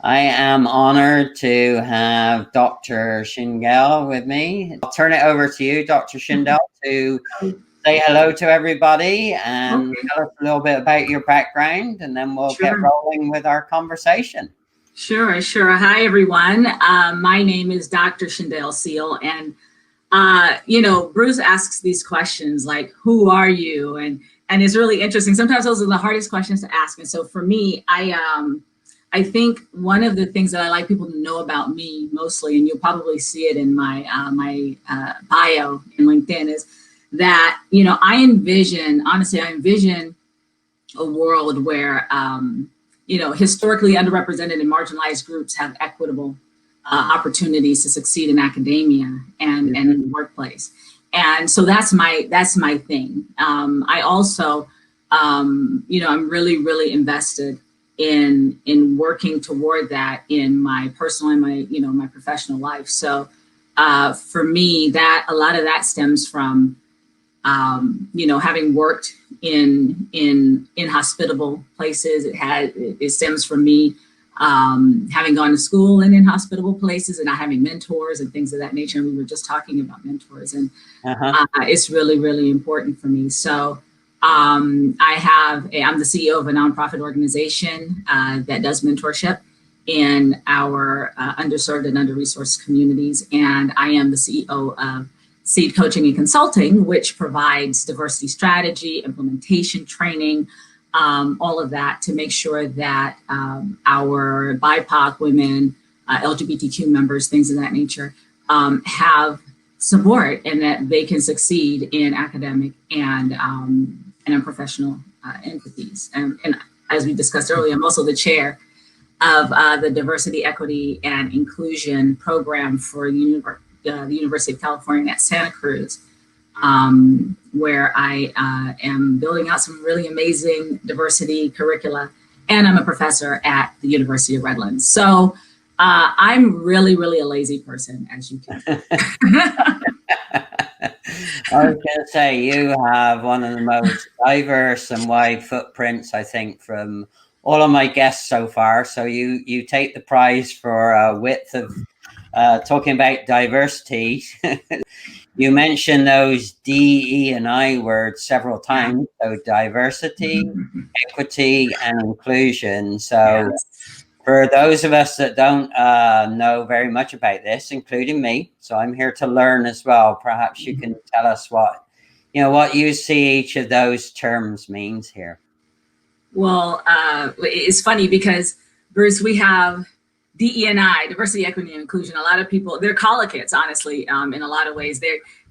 I am honored to have Dr. Shindale with me. I'll turn it over to you, Dr. Shindale, to say hello to everybody and Okay, tell us a little bit about your background, and then we'll get sure. rolling with our conversation. Sure. Hi, everyone. My name is Dr. Shindale Seal, and Bruce asks these questions like, "Who are you?" and it's really interesting. Sometimes those are the hardest questions to ask. And so for me, I think one of the things that I like people to know about me mostly, and you'll probably see it in my bio in LinkedIn, is that I envision a world where historically underrepresented and marginalized groups have equitable opportunities to succeed in academia and in the workplace. And so that's my thing. I also, I'm really invested in working toward that in my personal and my professional life. So for me, that a lot of that stems from having worked in hospitable places. It stems from me having gone to school in inhospitable places and not having mentors and things of that nature. And we were just talking about mentors, and it's really important for me. So I'm the CEO of a nonprofit organization that does mentorship in our underserved and under-resourced communities. And I am the CEO of Seed Coaching and Consulting, which provides diversity strategy, implementation, training, all of that to make sure that our BIPOC women, LGBTQ members, things of that nature, have support and that they can succeed in academic and in professional entities. And as we discussed earlier, I'm also the chair of the Diversity, Equity, and Inclusion program for the University of California at Santa Cruz, where I am building out some really amazing diversity curricula, and I'm a professor at the University of Redlands. So I'm really a lazy person, as you can see. I was going to say, you have one of the most diverse and wide footprints, I think, from all of my guests so far. So you take the prize for width of talking about diversity. You mentioned those D, E, and I words several times. So diversity, equity, and inclusion. So for those of us that don't know very much about this, including me, so I'm here to learn as well. Perhaps you can tell us what you see each of those terms means here. Well, it's funny because, Bruce, we have DE&I, diversity, equity, and inclusion. A lot of people, they're collocates, honestly, in a lot of ways.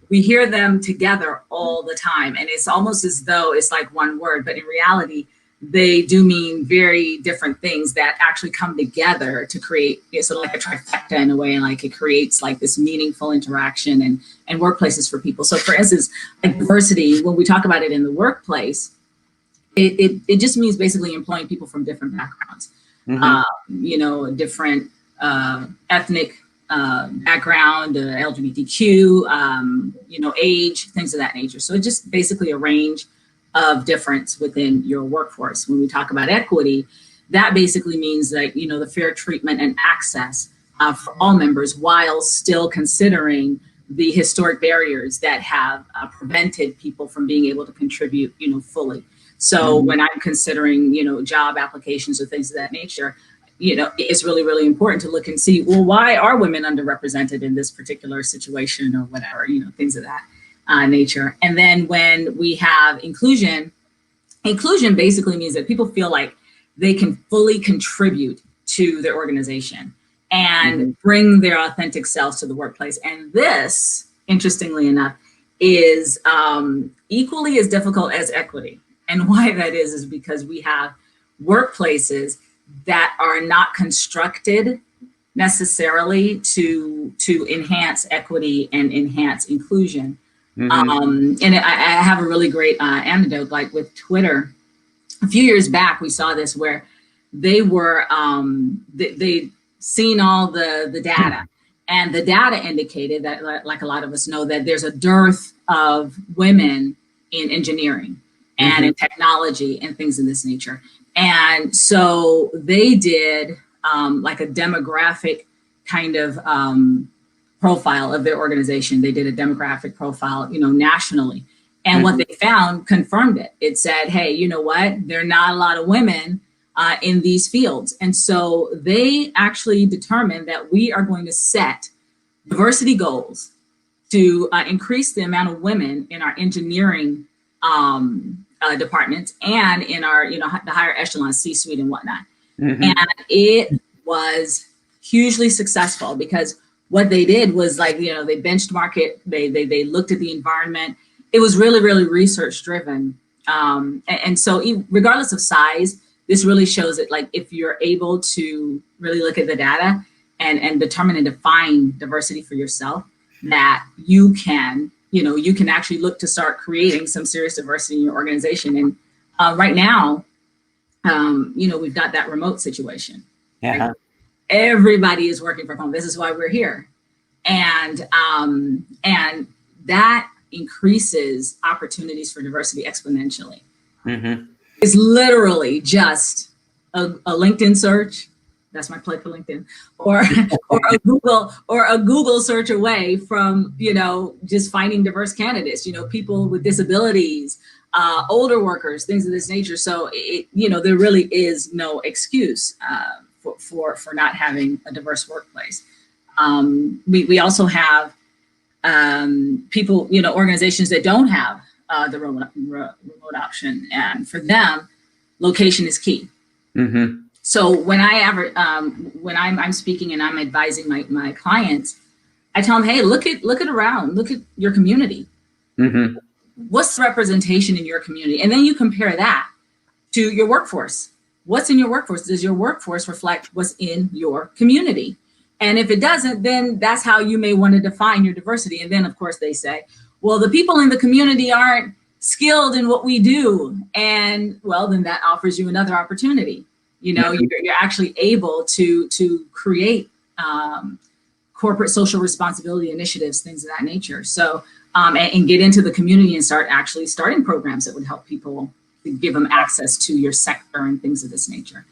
We hear them together all the time, and it's almost as though it's like one word, but in reality, they do mean very different things that actually come together to create sort of like a trifecta in a way, and like it creates like this meaningful interaction and workplaces for people. So for instance, like diversity, when we talk about it in the workplace, it just means basically employing people from different backgrounds, different ethnic background, LGBTQ, age, things of that nature. So it's just basically a range of difference within your workforce. When we talk about equity, that basically means that, the fair treatment and access for all members while still considering the historic barriers that have prevented people from being able to contribute, fully. So when I'm considering, job applications or things of that nature, it's really important to look and see, well, why are women underrepresented in this particular situation or whatever, things of that nature. And then when we have inclusion basically means that people feel like they can fully contribute to their organization and bring their authentic selves to the workplace. And this, interestingly enough, is equally as difficult as equity. And why that is because we have workplaces that are not constructed necessarily to enhance equity and enhance inclusion. And I have a really great anecdote, like with Twitter. A few years back, we saw this where they were, they'd seen all the data, and the data indicated that, like a lot of us know, that there's a dearth of women in engineering and in technology and things of this nature. And so they did like a demographic kind of profile of their organization. They did a demographic profile, nationally. And what they found confirmed it. It said, hey, you know what? There are not a lot of women in these fields. And so they actually determined that we are going to set diversity goals to increase the amount of women in our engineering departments and in our, the higher echelon, C-suite and whatnot. And it was hugely successful because what they did was like, they benchmark it, they looked at the environment. It was really, really research driven. And so regardless of size, this really shows it, like if you're able to really look at the data and determine and define diversity for yourself, that you can, you can actually look to start creating some serious diversity in your organization. And right now, we've got that remote situation. Yeah. Right? Everybody is working from home. This is why we're here. And that increases opportunities for diversity exponentially. It's literally just a LinkedIn search. That's my play for LinkedIn, or a Google search away from, just finding diverse candidates, people with disabilities, older workers, things of this nature. So there really is no excuse for not having a diverse workplace. We also have people, organizations that don't have the remote option, and for them, location is key. So when I'm speaking and I'm advising my clients, I tell them, hey, look around, look at your community. What's the representation in your community? And then you compare that to your workforce. What's in your workforce? Does your workforce reflect what's in your community? And if it doesn't, then that's how you may want to define your diversity. And then of course they say, well, the people in the community aren't skilled in what we do. And well, then that offers you another opportunity. You're actually able to create corporate social responsibility initiatives, things of that nature. So, and get into the community and start starting programs that would help people, to give them access to your sector and things of this nature.